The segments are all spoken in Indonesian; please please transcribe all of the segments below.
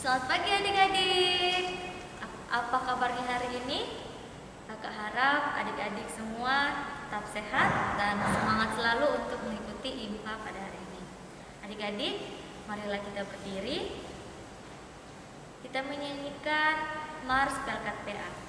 Selamat pagi adik-adik. Apa kabarnya hari ini? Kakak harap adik-adik semua tetap sehat dan semangat selalu untuk mengikuti IMPA pada hari ini. Adik-adik, marilah kita berdiri. Kita menyanyikan Mars Pelkat PA.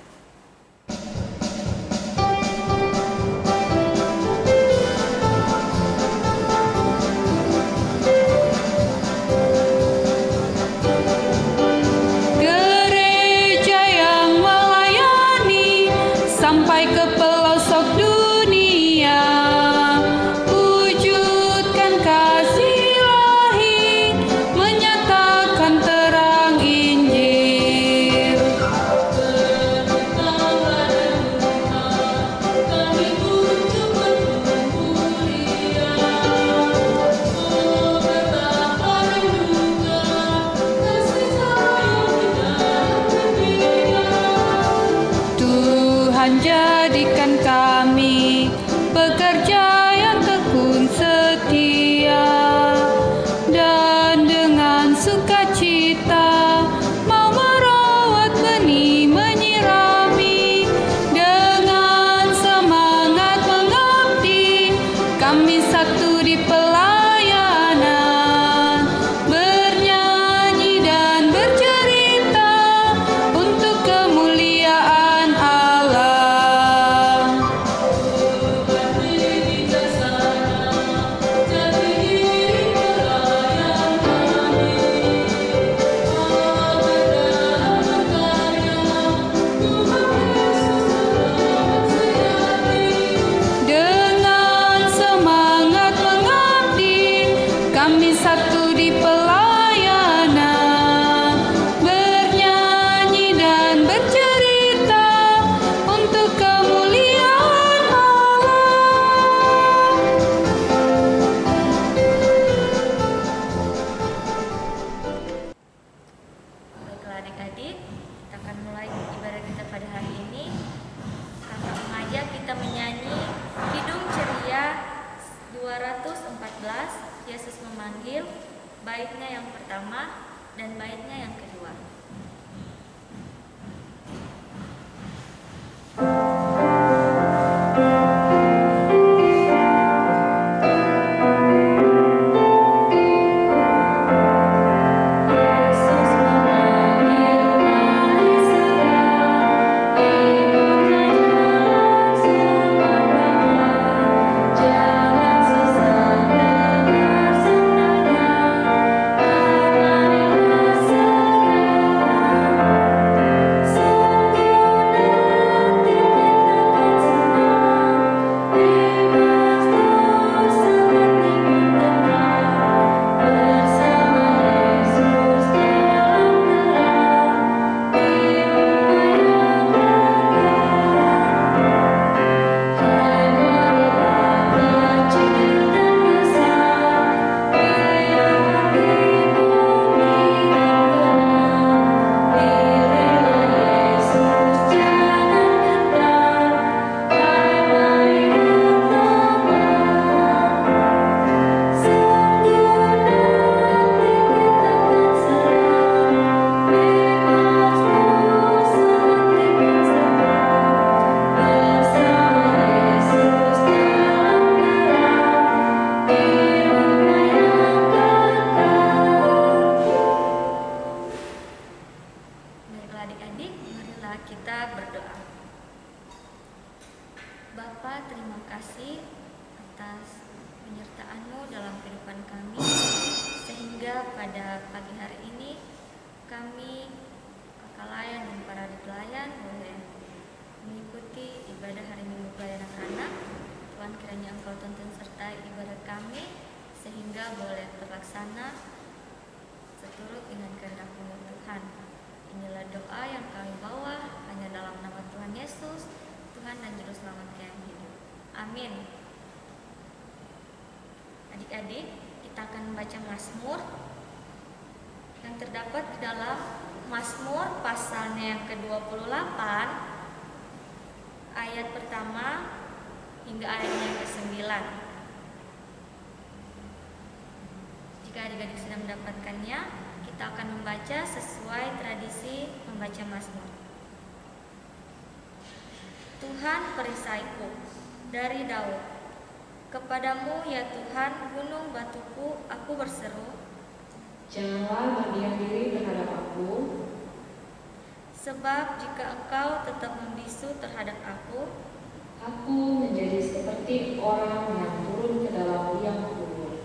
Jadikan kami pekerja yang tekun setia, dan dengan sukacita mau merawat benih, menyirami, dengan semangat mengabdi. Kami satu di pelayanan, bernyanyi dan bercerita untuk kemuliaan Allah. Kami satu di pelayanan, bernyanyi dan bercerita untuk kemuliaan Allah. Baiklah adik-adik, kita akan mulai ibadah kita pada hari ini. Kakak mengajak kita menyanyi Kidung Ceria 214, Yesus memanggil, baitnya yang pertama dan baitnya yang kedua. Adik-adik, marilah kita berdoa. Bapa, terima kasih atas penyertaan-Mu dalam kehidupan kami, sehingga pada pagi hari ini kami, kakak layan dan para adik layan, boleh mengikuti ibadah hari Minggu Pelayanan Anak. Tuhan, kiranya Engkau tuntun sertai ibadah kami, sehingga boleh terlaksana seturut dengan kehendak-Mu Tuhan. Inilah doa yang kami bawa hanya dalam nama Tuhan Yesus, Tuhan dan Juru Selamat yang hidup. Amin. Adik-adik, kita akan membaca Mazmur yang terdapat di dalam Mazmur pasalnya yang ke-28, ayat pertama hingga ayatnya yang ke-9. Jika adik-adik sudah mendapatkannya, kita kita akan membaca sesuai tradisi membaca Mazmur. Tuhan perisaiku, dari Daud. Kepadamu ya Tuhan, gunung batuku, aku berseru. Janganlah berdiam diri terhadap aku, Sebab jika engkau tetap membisu terhadap aku, aku menjadi seperti orang yang turun ke dalam liang kubur.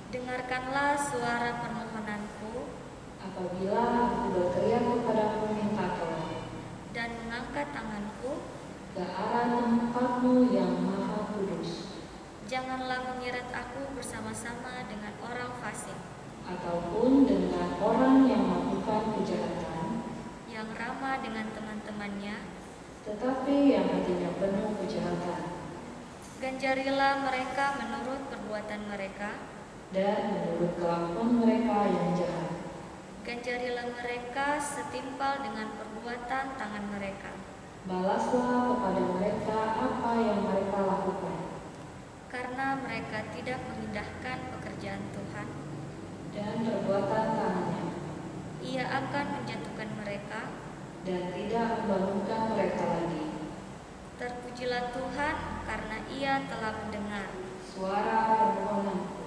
dengarkanlah suara permohonanku Apabila aku berteriak kepadamu minta tolong, dan mengangkat tanganku, ke arah tempatmu yang maha kudus, janganlah menyeret aku bersama-sama dengan orang fasik, ataupun dengan orang yang melakukan kejahatan, yang ramah dengan teman-temannya. tetapi yang hatinya penuh kejahatan, Ganjarilah mereka menurut perbuatan mereka, dan menurut kelakuan mereka yang jahat. ganjarilah mereka setimpal dengan perbuatan tangan mereka. Balaslah kepada mereka apa yang mereka lakukan, Karena mereka tidak mengindahkan pekerjaan Tuhan, dan perbuatan tangannya, Ia akan menjatuhkan mereka. dan tidak membangunkan mereka lagi. Terpujilah Tuhan karena Ia telah mendengar. Suara permohonanku,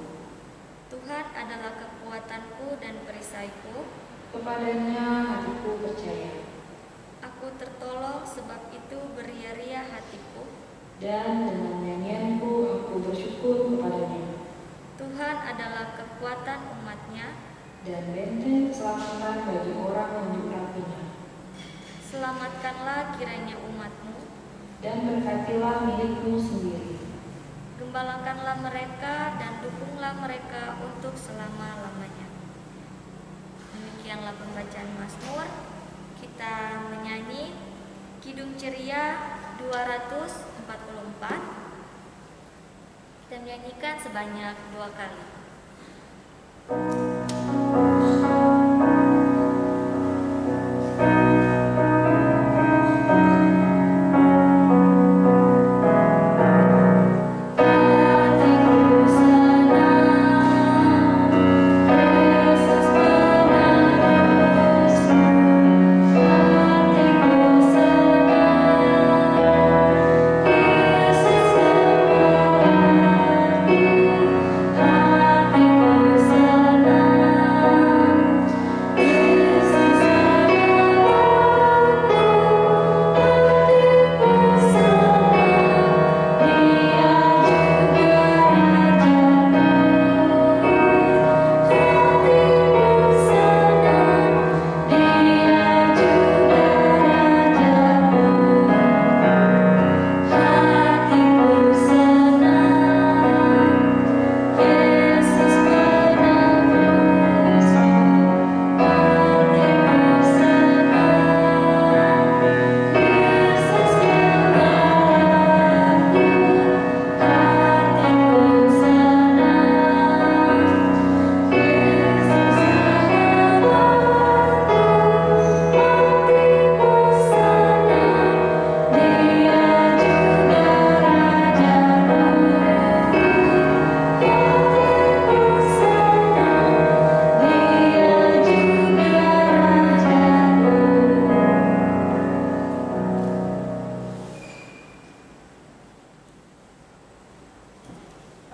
Tuhan adalah kekuatanku dan perisaiku. kepadanya hatiku percaya, Aku tertolong, sebab itu beria-ria hatiku. dan dengan nyanyianku aku bersyukur kepadanya. Tuhan adalah kekuatan umat-Nya. Dan benteng keselamatan bagi orang yang diurapinya. Selamatkanlah kiranya umat-Mu. Dan berkatilah milikmu sendiri. Gembalakanlah mereka dan dukunglah mereka untuk selama-lamanya. Demikianlah pembacaan Mazmur. Kita menyanyi Kidung Ceria 244. Kita menyanyikan sebanyak 2 kali.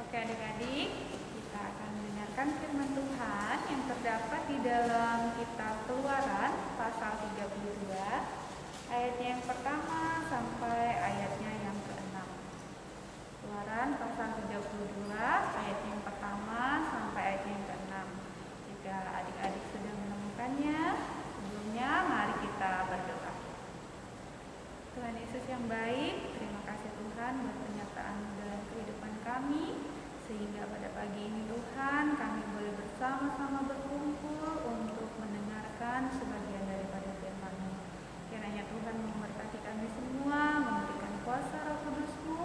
Oke adik-adik, kita akan mendengarkan firman Tuhan yang terdapat di dalam kitab Keluaran pasal 32 ayatnya yang pertama sampai ayatnya yang ke-6. Keluaran pasal 32 ayatnya yang pertama sampai ayatnya yang ke-6. Jika adik-adik sudah menemukannya, sebelumnya mari kita berdoa. Tuhan Yesus yang baik, terima kasih Tuhan buat penyertaan-Mu dalam kehidupan kami, sehingga pada pagi ini Tuhan kami boleh bersama-sama berkumpul untuk mendengarkan sebagian daripada firman-Mu. Kiranya Tuhan memberkati kami semua, memberikan kuasa Roh Kudus-Mu,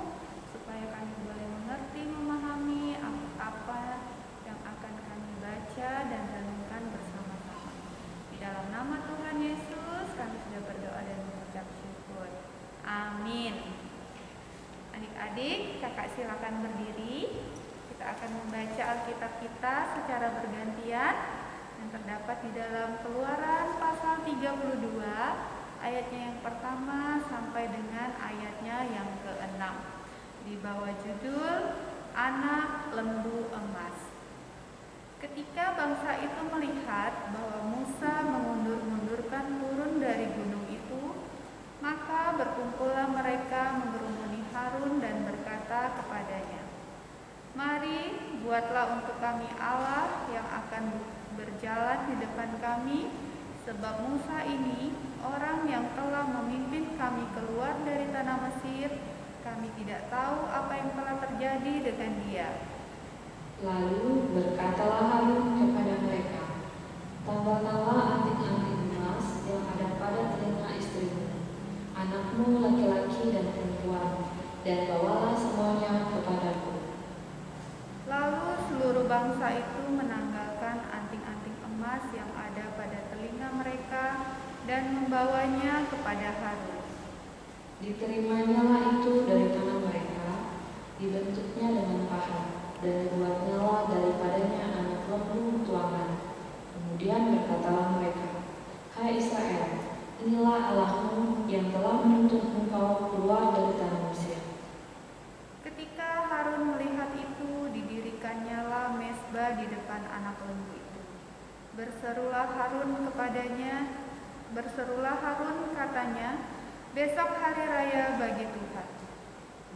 supaya kami boleh mengerti, memahami apa yang akan kami baca dan renungkan bersama-sama. Di dalam nama Tuhan Yesus kami sudah berdoa dan mengucap syukur. Amin. Adik-adik, kakak silakan berdiri. Kita akan membaca Alkitab kita secara bergantian. Yang terdapat di dalam Keluaran pasal 32 ayatnya yang pertama sampai dengan ayatnya yang ke-6 di bawah judul Anak Lembu Emas. Ketika bangsa itu melihat bahwa Musa mengundur-mundurkan turun dari gunung itu, maka berkumpullah mereka mengerumuni Harun dan berkata kepadanya, "Mari, buatlah untuk kami Allah yang akan berjalan di depan kami, sebab Musa ini, orang yang telah memimpin kami keluar dari tanah Mesir, kami tidak tahu apa yang telah terjadi dengan dia." Lalu berkatalah Harun kepada mereka, "Tambahkanlah anting-anting emas yang ada pada telinga istrimu, anakmu laki-laki dan perempuan, dan bawalah semuanya kepadaku." Lalu seluruh bangsa itu menanggalkan anting-anting emas yang ada pada telinga mereka dan membawanya kepada Harun. Diterimanya itu dari tangan mereka, dibentuknya dengan pahat, dan dibuatnyalah daripadanya anak lembu tuangan. Kemudian berkatalah mereka, "Hai Israel, inilah Allahmu yang telah menuntun engkau keluar dari tanah Mesir." Ketika Harun melihat itu, didirikannya mezbah di depan anak lembu itu. Berserulah Harun katanya, "Besok hari raya bagi Tuhan."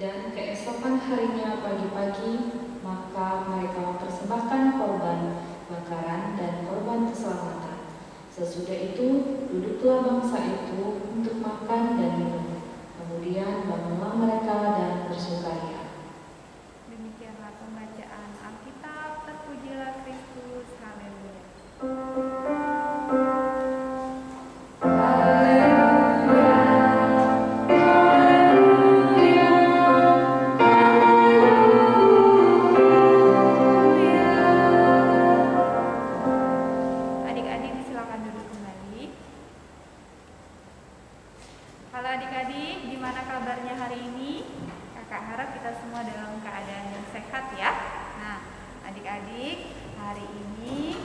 Dan keesokan harinya pagi-pagi, maka mereka mempersembahkan korban bakaran dan korban keselamatan. Sesudah itu, duduklah bangsa itu untuk makan dan minum. Kemudian bangunlah mereka dan bersukaria. Demikianlah pembacaan Alkitab. Terpujilah Kristus. Haleluya. Adik-adik silakan duduk kembali. Halo adik-adik, gimana kabarnya hari ini? Kakak harap kita semua dalam keadaan yang sehat ya. Nah, adik-adik, hari ini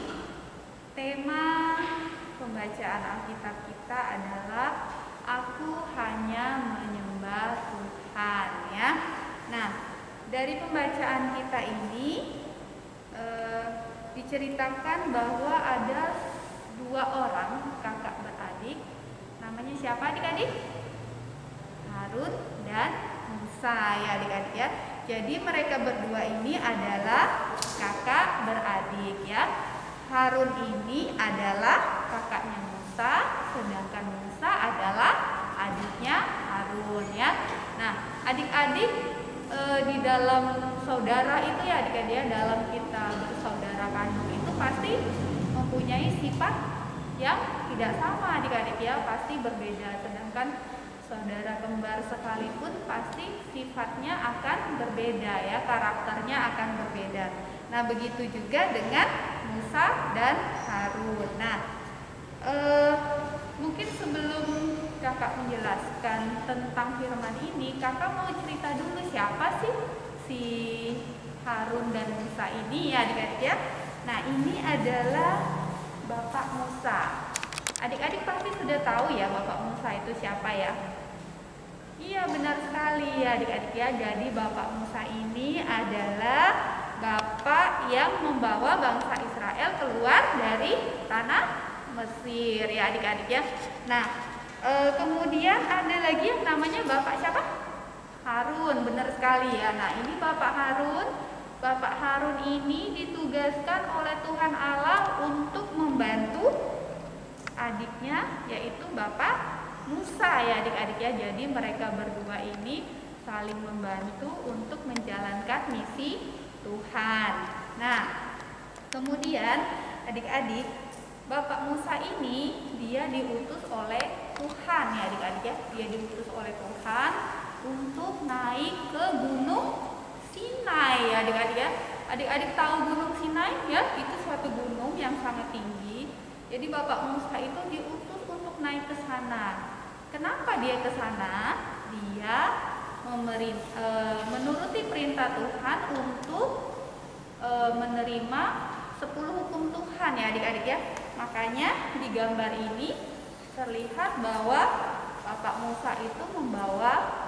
tema pembacaan Alkitab kita adalah Aku Hanya Menyembah Tuhan ya. Nah, dari pembacaan kita ini diceritakan bahwa ada dua orang kakak beradik. Namanya siapa adik-adik? Harun dan Musa ya adik-adik ya. Jadi mereka berdua ini adalah kakak beradik ya. Harun ini adalah kakaknya Musa, sedangkan Musa adalah adiknya Harun ya. Nah, adik-adik di dalam saudara itu ya adik-adik ya, dalam kita bersaudara kandung itu pasti mempunyai sifat yang tidak sama adik-adik ya, pasti berbeda. Sedangkan saudara kembar sekalipun pasti sifatnya akan berbeda ya, karakternya akan berbeda. Nah, begitu juga dengan Musa dan Harun. Nah, mungkin sebelum kakak menjelaskan tentang firman ini, kakak mau cerita dulu siapa sih si Harun dan Musa ini ya adik-adik ya. Nah, ini adalah Bapak Musa. Adik-adik pasti sudah tahu ya Bapak Musa itu siapa ya? Iya, benar sekali ya adik-adik ya. Jadi Bapak Musa ini adalah Bapak yang membawa bangsa Israel keluar dari tanah Mesir ya adik-adik ya. Nah, kemudian ada lagi yang namanya Bapak siapa? Harun, benar sekali ya. Nah, ini Bapak Harun. Bapak Harun ini ditugaskan oleh Tuhan Allah untuk membantu adiknya, yaitu Bapak Musa ya adik-adik ya. Jadi mereka berdua ini saling membantu untuk menjalankan misi Tuhan. Nah, kemudian adik-adik, Bapak Musa ini dia diutus oleh Tuhan ya adik-adik ya. Dia diutus oleh Tuhan untuk naik ke Gunung Sinai ya adik-adik ya. Adik-adik tahu Gunung Sinai ya? Itu suatu gunung yang sangat tinggi. Jadi Bapak Musa itu diutus untuk naik ke sana. Kenapa dia ke sana? Dia menuruti perintah Tuhan untuk menerima 10 10 hukum Tuhan ya adik-adik ya. Makanya di gambar ini terlihat bahwa Bapak Musa itu membawa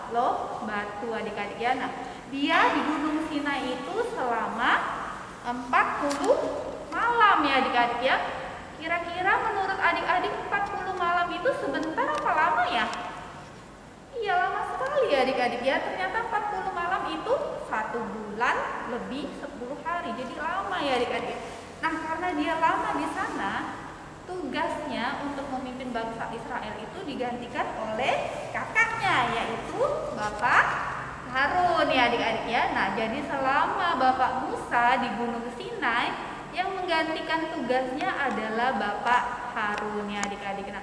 batu adik-adik ya. Nah, dia di Gunung Sinai itu selama 40 malam ya adik-adik ya. Kira-kira menurut adik-adik 40 malam itu sebentar apa lama ya? Iya, lama sekali ya adik-adik ya. Ternyata 40 malam itu 1 bulan lebih 10 hari. Jadi lama ya adik-adik. Nah, karena dia lama di sana, tugasnya untuk memimpin bangsa Israel itu digantikan oleh kakaknya, yaitu Bapak Harun ya adik-adik ya. Nah, jadi selama Bapak Musa di Gunung Sinai, yang menggantikan tugasnya adalah Bapak Harun ya adik-adik. Nah,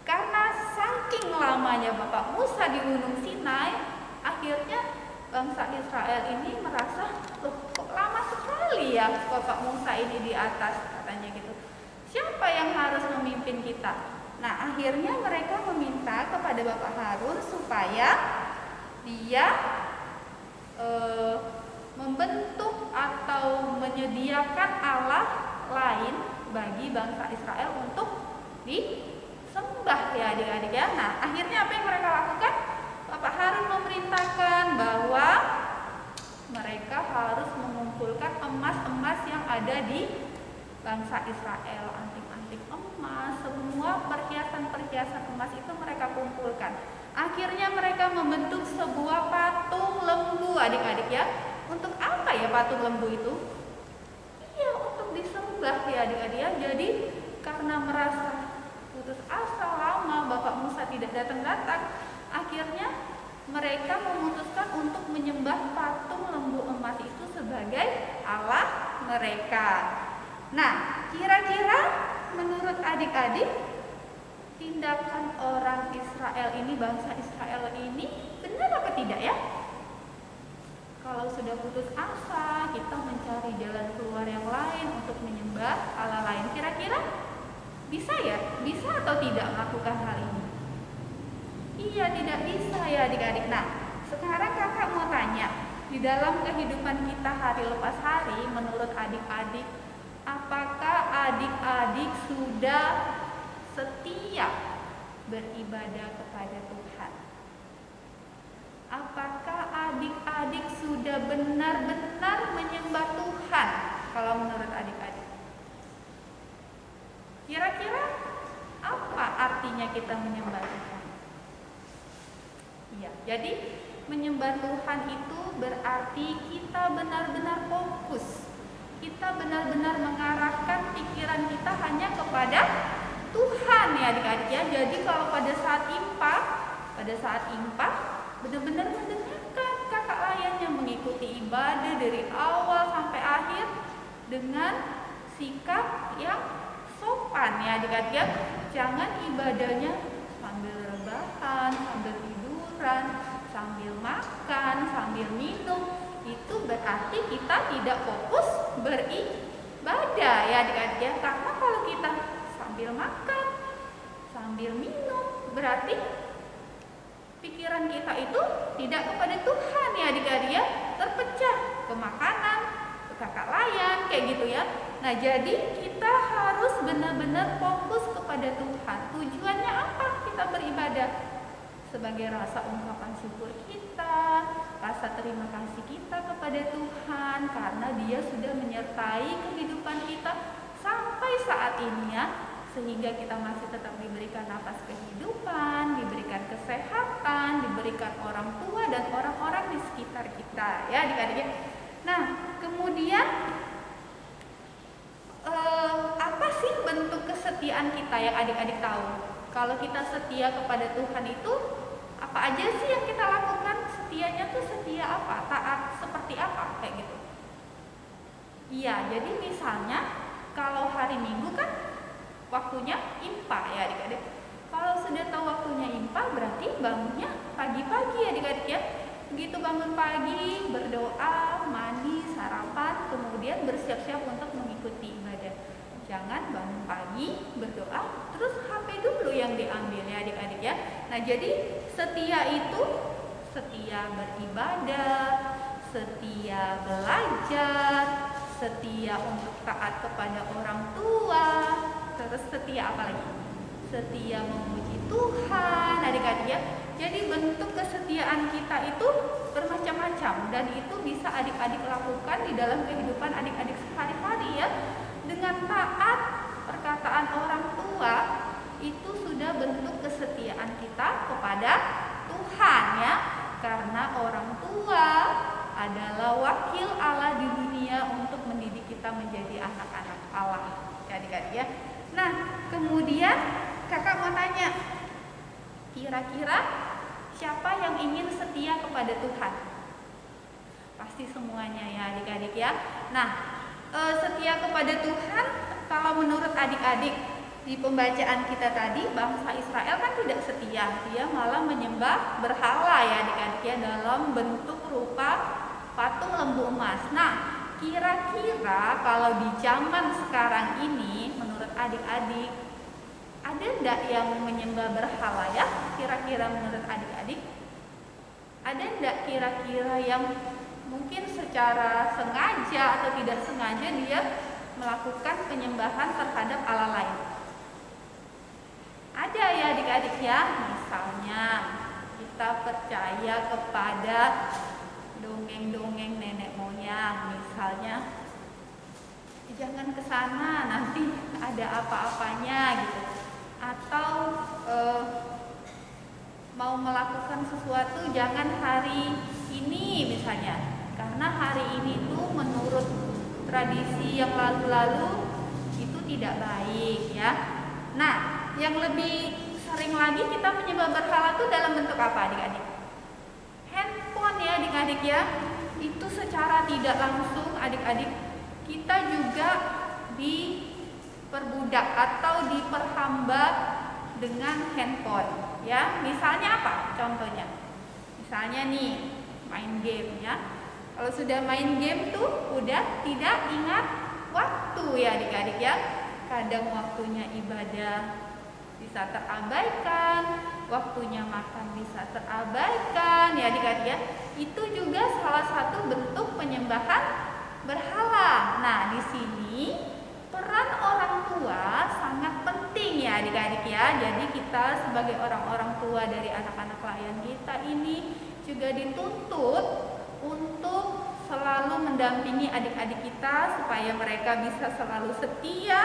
karena saking lamanya Bapak Musa di Gunung Sinai, akhirnya bangsa Israel ini merasa, loh kok lama sekali ya Bapak Musa ini di atas, katanya gitu. Siapa yang harus memimpin kita? Nah, akhirnya mereka meminta kepada Bapak Harun supaya dia membentuk atau menyediakan Allah lain bagi bangsa Israel untuk disembah ya adik-adik ya. Nah, akhirnya apa yang mereka lakukan? Bapak Harun memerintahkan bahwa mereka harus mengumpulkan emas-emas yang ada di bangsa Israel, anting-anting emas, semua perhiasan-perhiasan emas itu mereka kumpulkan. Akhirnya mereka membentuk sebuah patung lembu adik-adik ya. Untuk apa ya patung lembu itu? Iya, untuk disembah ya adik-adik ya. Jadi karena merasa putus asa lama Bapak Musa tidak datang-datang, akhirnya mereka memutuskan untuk menyembah patung lembu emas itu sebagai Allah mereka. Nah, kira-kira menurut adik-adik, tindakan orang Israel ini, bangsa Israel ini, benar apa tidak ya? Kalau sudah putus asa, kita mencari jalan keluar yang lain untuk menyembah Allah lain. Kira-kira bisa ya? Bisa atau tidak melakukan hal ini? Iya, tidak bisa ya adik-adik. Nah, sekarang kakak mau tanya, di dalam kehidupan kita hari lepas hari, menurut adik-adik, apakah adik-adik sudah setia beribadah kepada Tuhan? Apakah adik-adik sudah benar-benar menyembah Tuhan? Kalau menurut adik-adik, kira-kira apa artinya kita menyembah Tuhan? Iya, jadi menyembah Tuhan itu berarti kita benar-benar fokus. Kita benar-benar mengarahkan pikiran kita hanya kepada Tuhan ya adik-adik ya. Jadi kalau pada saat impak benar-benar mendengarkan kakak layan yang mengikuti ibadah dari awal sampai akhir dengan sikap yang sopan ya adik-adik ya. Jangan ibadahnya sambil rebahan, sambil tiduran, sambil makan, sambil minum. Itu berarti kita tidak fokus beribadah ya adik-adik ya. Karena kalau kita sambil makan, sambil minum, berarti pikiran kita itu tidak kepada Tuhan ya adik-adik ya. Terpecah ke makanan, ke kakak layan, kayak gitu ya. Nah, jadi kita harus benar-benar fokus kepada Tuhan. Tujuannya apa kita beribadah? Sebagai rasa ungkapan syukur kita, rasa terima kasih kita kepada Tuhan karena Dia sudah menyertai kehidupan kita sampai saat ini ya, sehingga kita masih tetap diberikan nafas kehidupan, diberikan kesehatan, diberikan orang tua dan orang-orang di sekitar kita ya adik-adik. Nah, kemudian apa sih bentuk kesetiaan kita yang adik-adik tahu? Kalau kita setia kepada Tuhan itu apa aja sih yang kita lakukan? Setianya tuh setia apa? Taat seperti apa? Kayak gitu. Iya, jadi misalnya kalau hari Minggu kan waktunya impak ya adik-adik. Kalau sudah tahu waktunya impak berarti bangunnya pagi-pagi ya adik-adik ya. Begitu bangun pagi, berdoa, mandi, sarapan, kemudian bersiap-siap untuk mengikuti ibadah. Jangan bangun pagi, berdoa, terus HP dulu yang diambil ya adik-adik ya. Nah, jadi setia itu setia beribadah, setia belajar, setia untuk taat kepada orang tua, terus setia apa lagi? Setia memuji Tuhan, adik-adik ya. Jadi bentuk kesetiaan kita itu bermacam-macam dan itu bisa adik-adik lakukan di dalam kehidupan adik-adik sehari-hari ya. Dengan taat perkataan orang tua itu sudah bentuk kesetiaan kita kepada Tuhan ya. Karena orang tua adalah wakil Allah di dunia untuk mendidik kita menjadi anak-anak Allah ya adik-adik ya. Nah kemudian kakak mau tanya, kira-kira siapa yang ingin setia kepada Tuhan? Pasti semuanya ya adik-adik ya. Nah setia kepada Tuhan, kalau menurut adik-adik di pembacaan kita tadi, bangsa Israel kan tidak setia, dia malah menyembah berhala ya adik-adik ya, dalam bentuk rupa patung lembu emas. Nah kira-kira kalau di zaman sekarang ini menurut adik-adik ada enggak yang menyembah berhala ya? Kira-kira menurut adik-adik ada enggak kira-kira yang mungkin secara sengaja atau tidak sengaja dia melakukan penyembahan terhadap Allah lain? Ada ya adik-adik ya. Misalnya kita percaya kepada dongeng-dongeng nenek moyang, misalnya jangan ke sana nanti ada apa-apanya gitu. Atau mau melakukan sesuatu jangan hari ini misalnya, karena hari ini tuh menurut tradisi yang lalu-lalu itu tidak baik ya. Nah yang lebih sering lagi kita menyembah berhala tuh dalam bentuk apa adik-adik? Handphone ya adik-adik ya. Itu secara tidak langsung adik-adik kita juga diperbudak atau diperhambat dengan handphone ya. Misalnya apa contohnya? Misalnya nih main game ya. Kalau sudah main game tuh udah tidak ingat waktu ya adik-adik ya. Kadang waktunya ibadah bisa terabaikan, waktunya makan bisa terabaikan ya adik-adik ya. Itu juga salah satu bentuk penyembahan berhala. Nah di sini peran orang tua sangat penting ya adik-adik ya. Jadi kita sebagai orang-orang tua dari anak-anak klien kita ini juga dituntut untuk selalu mendampingi adik-adik kita supaya mereka bisa selalu setia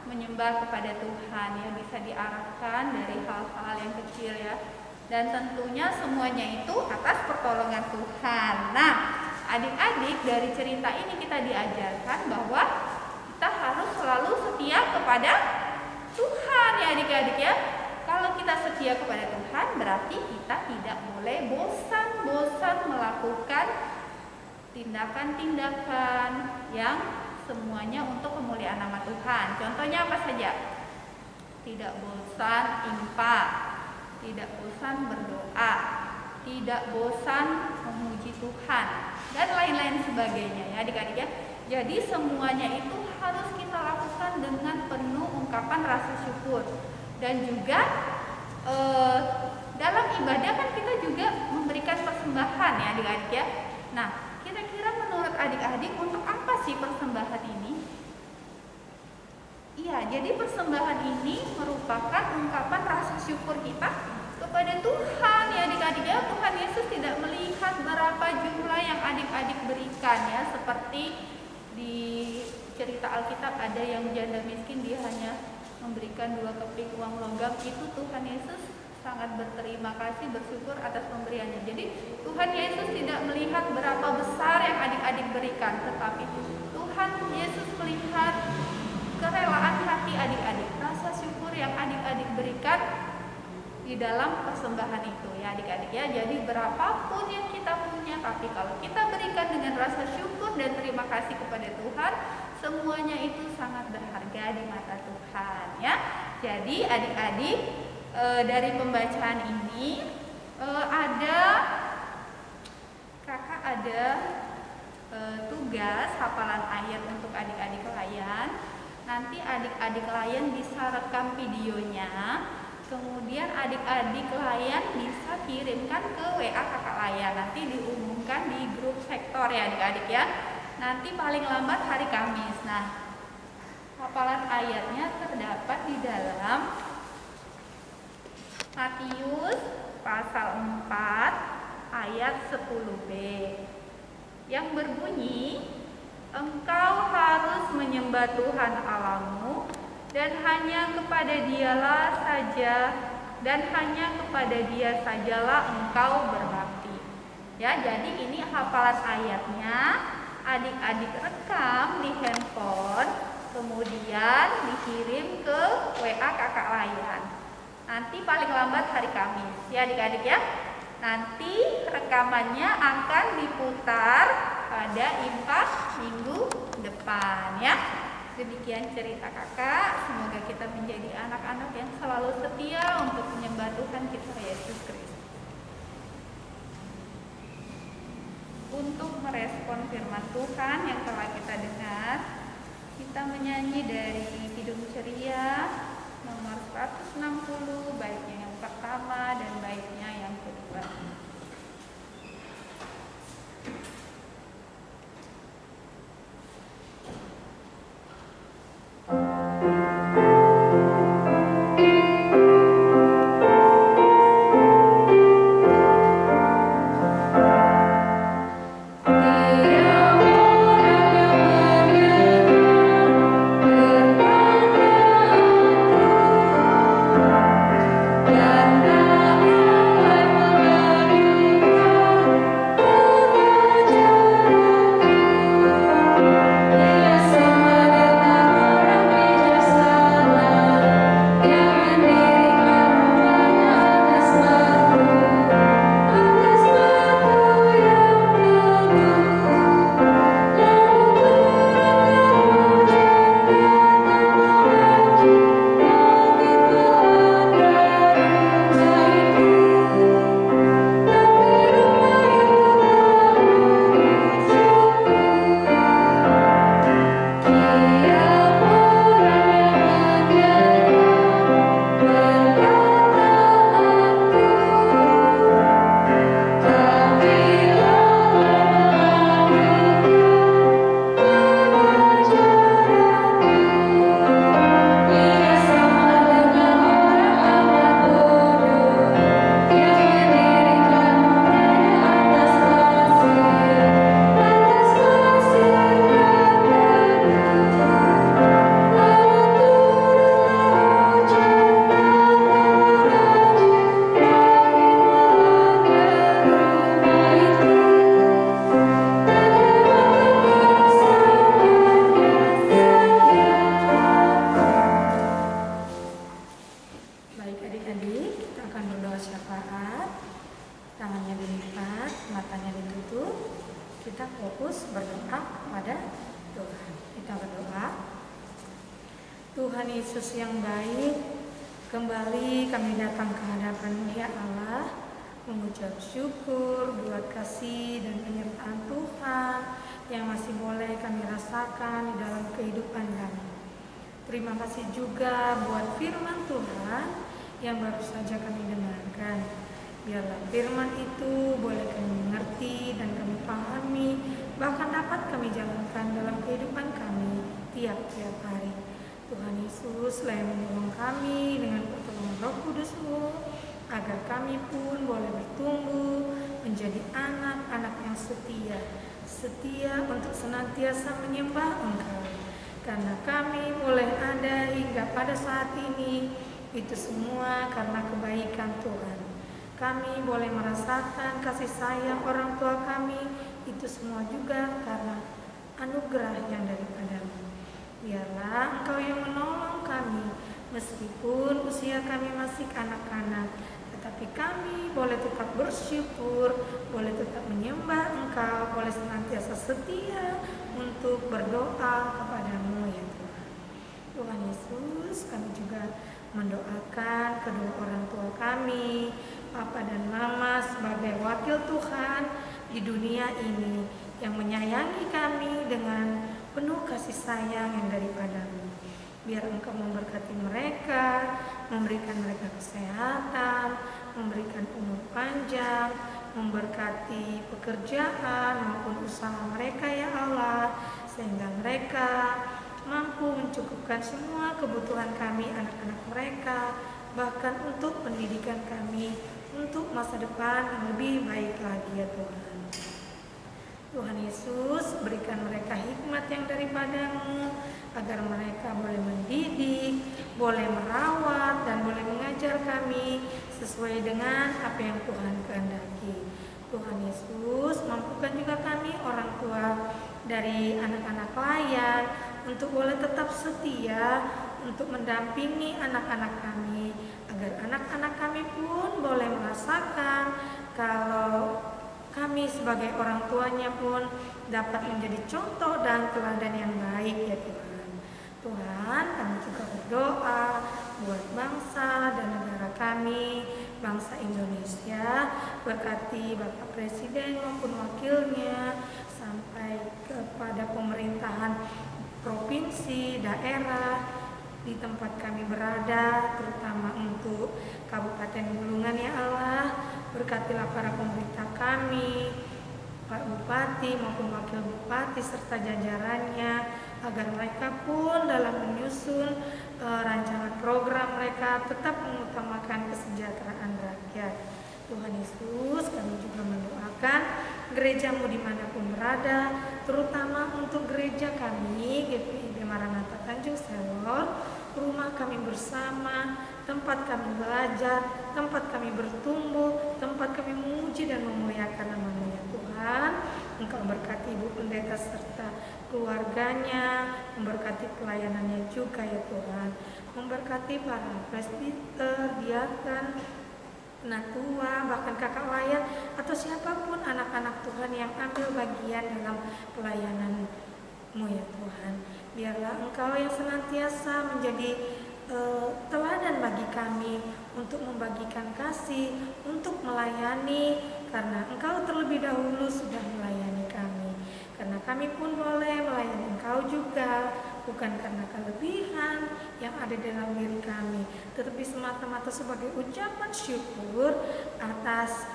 menyembah kepada Tuhan ya, bisa diarahkan dari hal-hal yang kecil ya. Dan tentunya semuanya itu atas pertolongan Tuhan. Nah, adik-adik dari cerita ini kita diajarkan bahwa kita harus selalu setia kepada Tuhan ya adik-adik ya. Kalau kita setia kepada Tuhan berarti kita tidak boleh bosan-bosan melakukan tindakan-tindakan yang semuanya untuk kemuliaan nama Tuhan. Contohnya apa saja? Tidak bosan infak, tidak bosan berdoa, tidak bosan memuji Tuhan, dan lain-lain sebagainya ya adik-adik ya. Jadi semuanya itu harus kita lakukan dengan penuh ungkapan rasa syukur. Dan juga dalam ibadah kan kita juga memberikan persembahan ya adik-adik ya. Nah kira-kira menurut adik-adik untuk apa sih persembahan ini? Iya, jadi persembahan ini merupakan ungkapan rasa syukur kita kepada Tuhan ya adik-adik ya. Tuhan Yesus tidak melihat berapa jumlah yang adik-adik berikan ya. Seperti di cerita Alkitab ada yang janda miskin, dia hanya memberikan 2 keping uang logam. Itu Tuhan Yesus sangat berterima kasih, bersyukur atas pemberiannya. Jadi Tuhan Yesus tidak melihat berapa besar yang adik-adik berikan, tetapi Tuhan Yesus melihat kerelaan hati adik-adik, rasa syukur yang adik-adik berikan di dalam persembahan itu ya adik-adik ya. Jadi berapapun yang kita punya, tapi kalau kita berikan dengan rasa syukur dan terima kasih kepada Tuhan, semuanya itu sangat berharga di mata Tuhan ya. Jadi adik-adik dari pembacaan ini kakak ada tugas hafalan ayat untuk adik-adik klien. Nanti adik-adik klien bisa rekam videonya, kemudian adik-adik klien bisa kirimkan ke WA kakak klien. Nanti diumumkan di grup sektor ya adik-adik ya. nanti paling lambat hari Kamis. Nah, hafalan ayatnya terdapat di dalam Matius pasal 4 ayat 10b yang berbunyi, engkau harus menyembah Tuhan Allahmu dan hanya kepada Dialah saja dan hanya kepada Dia sajalah engkau berbakti. Ya, jadi ini hafalan ayatnya, adik-adik rekam di handphone, kemudian dikirim ke WA kakak layan. Nanti paling lambat hari Kamis, ya adik-adik ya. Nanti rekamannya akan diputar pada impak minggu depan ya. Demikian cerita kakak. Semoga kita menjadi anak-anak yang selalu setia untuk menyembah Tuhan kita Yesus Kristus. Untuk merespon firman Tuhan yang telah kita dengar, kita menyanyi dari Kidung Ceria nomor 160, baitnya yang pertama dan baitnya yang kedua. Tuhan Yesus yang baik, kembali kami datang ke hadapan-Mu ya Allah, mengucap syukur buat kasih dan penyertaan Tuhan yang masih boleh kami rasakan di dalam kehidupan kami. Terima kasih juga buat firman Tuhan yang baru saja kami dengarkan. Biarlah firman itu boleh kami mengerti dan kami pahami, bahkan dapat kami jalankan dalam kehidupan kami tiap-tiap hari. Tuhan Yesus yang menolong kami dengan pertolongan Roh Kudus-Mu, agar kami pun boleh bertumbuh menjadi anak-anak yang setia untuk senantiasa menyembah Engkau. Karena kami boleh ada hingga pada saat ini, itu semua karena kebaikan Tuhan. Kami boleh merasakan kasih sayang orang tua kami, itu semua juga karena anugerah yang daripada-Mu. Biarlah Engkau yang menolong kami, meskipun usia kami masih kanak-kanak, tetapi kami boleh tetap bersyukur, boleh tetap menyembah Engkau, boleh senantiasa setia untuk berdoa kepada-Mu ya Tuhan. Tuhan Yesus, kami juga mendoakan kedua orang tua kami, Papa dan Mama sebagai wakil Tuhan di dunia ini, yang menyayangi kami dengan penuh kasih sayang yang daripada-Mu. Biar Engkau memberkati mereka, memberikan mereka kesehatan, memberikan umur panjang, memberkati pekerjaan maupun usaha mereka ya Allah, sehingga mereka mampu mencukupkan semua kebutuhan kami, anak-anak mereka, bahkan untuk pendidikan kami, untuk masa depan yang lebih baik lagi ya Tuhan. Tuhan Yesus, berikan mereka hikmat yang daripada-Mu, agar mereka boleh mendidik, boleh merawat, dan boleh mengajar kami sesuai dengan apa yang Tuhan kehendaki. Tuhan Yesus, mampukan juga kami orang tua dari anak-anak layan untuk boleh tetap setia untuk mendampingi anak-anak kami, agar anak-anak kami pun boleh merasakan kalau kami sebagai orang tuanya pun dapat menjadi contoh dan teladan yang baik ya Tuhan. Tuhan, kami juga berdoa buat bangsa dan negara kami, bangsa Indonesia, berkati Bapak Presiden maupun wakilnya, sampai kepada pemerintahan provinsi, daerah, di tempat kami berada, terutama untuk Kabupaten Bulungan ya Allah. Berkatilah para pemerintah kami, Pak Bupati maupun Wakil Bupati serta jajarannya, agar mereka pun dalam menyusun rancangan program mereka tetap mengutamakan kesejahteraan rakyat. Tuhan Yesus, kami juga mendoakan gereja-Mu dimanapun berada, terutama untuk gereja kami GPIB Maranatha Tanjung Selor, rumah kami bersama, tempat kami belajar, tempat kami bertumbuh, tempat kami memuji dan memuliakan nama-Mu ya Tuhan. Engkau berkati Ibu Pendeta serta keluarganya, memberkati pelayanannya juga ya Tuhan, memberkati para presbiter, diakan, penatua, bahkan kakak layan, atau siapapun anak-anak Tuhan yang ambil bagian dalam pelayanan-Mu ya Tuhan. Biarlah Engkau yang senantiasa menjadi teladan bagi kami untuk membagikan kasih, untuk melayani, karena Engkau terlebih dahulu sudah melayani kami. Karena kami pun boleh melayani Engkau juga, bukan karena kelebihan yang ada dalam diri kami, tetapi semata-mata sebagai ucapan syukur atas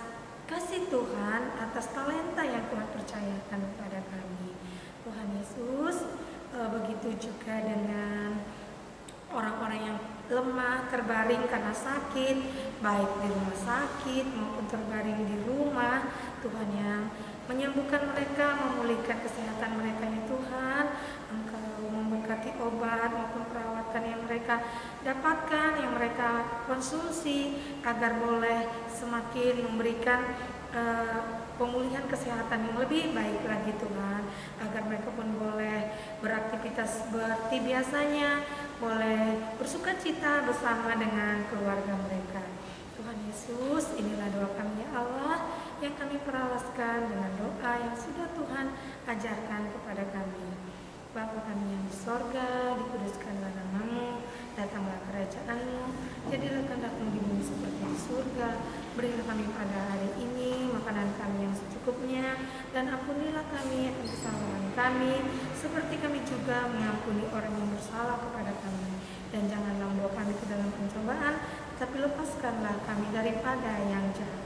kasih Tuhan, atas talenta yang Tuhan percayakan kepada kami. Tuhan Yesus, begitu juga dengan orang-orang yang lemah, terbaring karena sakit, baik di rumah sakit maupun terbaring di rumah, Tuhan yang menyembuhkan mereka, memulihkan kesehatan mereka ya Tuhan. Engkau memberkati obat maupun perawatan yang mereka dapatkan, yang mereka konsumsi, agar boleh semakin memberikan pemulihan kesehatan yang lebih baik lagi Tuhan, agar mereka pun boleh beraktivitas seperti biasanya, boleh bersukacita bersama dengan keluarga mereka. Tuhan Yesus, inilah doa kami ya Allah, yang kami peralaskan dengan doa yang sudah Tuhan ajarkan kepada kami. Bapa kami yang di sorga, dikuduskanlah nama-Mu, datanglah kerajaan-Mu, jadilah kehendak-Mu di bumi seperti di surga. Berilah kami pada hari ini makanan kami yang secukupnya, dan ampunilah kami akan kesalahan kami, seperti kami juga mengampuni orang yang bersalah kepada kami. Dan janganlah membawa kami ke dalam pencobaan, tapi lepaskanlah kami daripada yang jahat.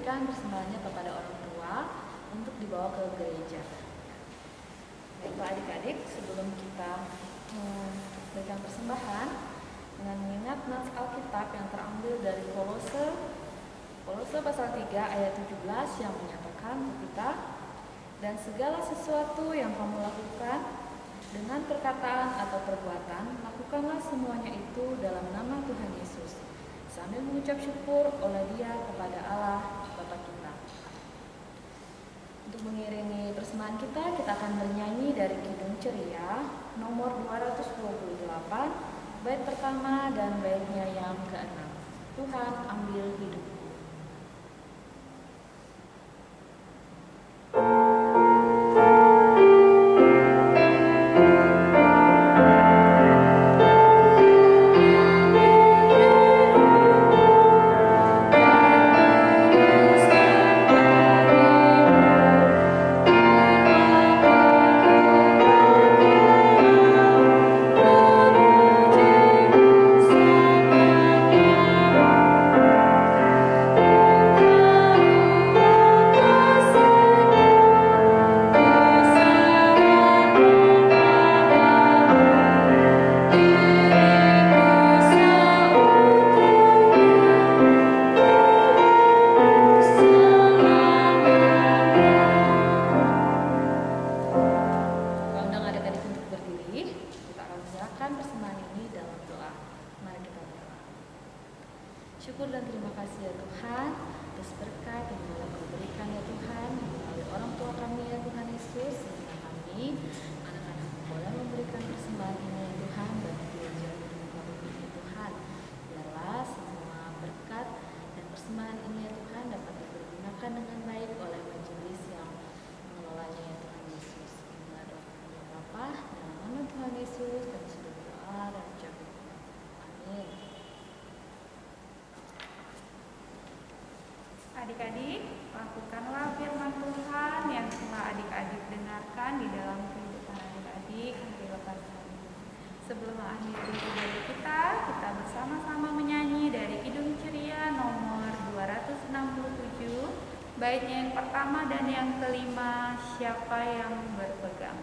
Persembahannya kepada orang tua untuk dibawa ke gereja. Baiklah adik-adik, sebelum kita memberikan persembahan, dengan mengingat nats Alkitab yang terambil dari Kolose pasal 3 ayat 17 yang menyatakan kita, dan segala sesuatu yang kamu lakukan Dengan perkataan atau perbuatan, lakukanlah semuanya itu dalam nama Tuhan Yesus, sambil mengucap syukur oleh Dia kepada Allah Bapa kita. Untuk mengiringi persembahan kita akan bernyanyi dari Kidung Ceria nomor 228, bait pertama dan baitnya yang ke-6. Tuhan ambil hidupku. Syukur dan terima kasih ya Tuhan atas berkat yang telah Kau berikan ya Tuhan melalui orang tua kami ya Tuhan Yesus, sehingga kami anak-anak boleh memberikan persembahan ini ya Tuhan bagi gereja hidup kami ya Tuhan. Biarlah semua berkat dan persembahan ini ya Tuhan dapat dipergunakan dengan baik oleh majelis yang mengelolanya ya Tuhan Yesus. Inilah doa kami ya Bapa, dalam nama Tuhan Yesus kami sudah berdoa dan ucap amin. Adik-adik, lakukanlah firman Tuhan yang telah adik-adik dengarkan di dalam kehidupan adik-adik hari lepas hari. Sebelum mengakhiri ibadah kita bersama-sama menyanyi dari Kidung Ceria nomor 267, baitnya yang pertama dan yang kelima, siapa yang berpegang.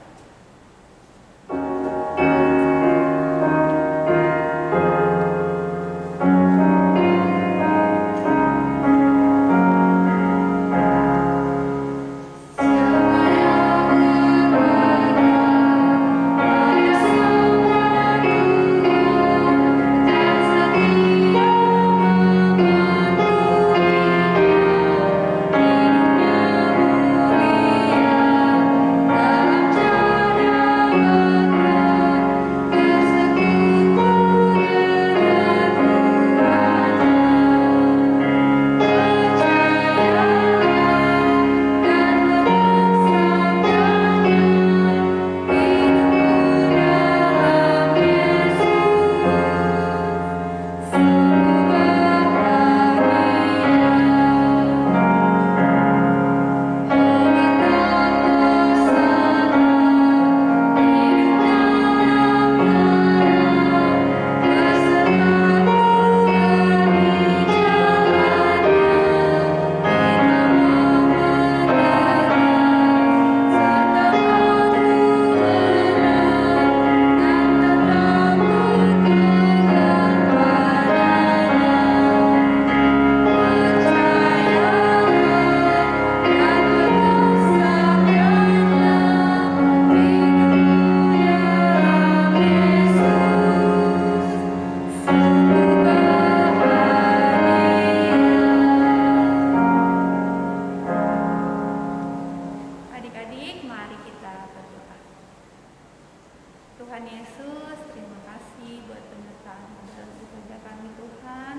Tuhan Yesus, terima kasih buat penyertaan dalam ibadah kami Tuhan,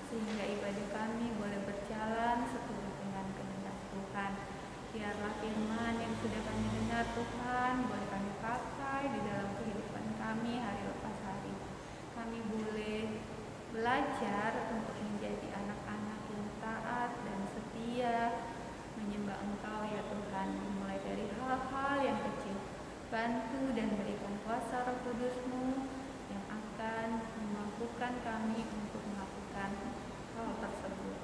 sehingga ibadah kami boleh berjalan seturut dengan kehendak Tuhan. Biarlah firman yang sudah kami dengar Tuhan, boleh kami pakai di dalam kehidupan kami hari lepas hari. Kami boleh belajar untuk menjadi anak-anak yang taat dan setia, menyembah Engkau ya Tuhan, mulai dari hal-hal yang kecil. Bantu dan berikan kuasa Roh Kudus-Mu yang akan memampukan kami untuk melakukan hal tersebut.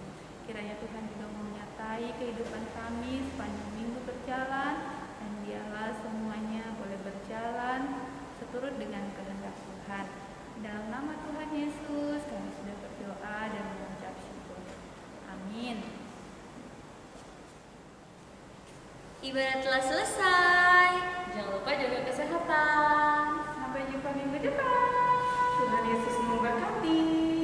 Kiranya Tuhan juga menyertai kehidupan kami sepanjang minggu berjalan, dan biarlah semuanya boleh berjalan seturut dengan kehendak Tuhan. Dalam nama Tuhan Yesus kami sudah berdoa dan mengucap syukur. Amin. Ibadah telah selesai. Jangan lupa jaga kesehatan. minggu depan. Tuhan Yesus memberkati.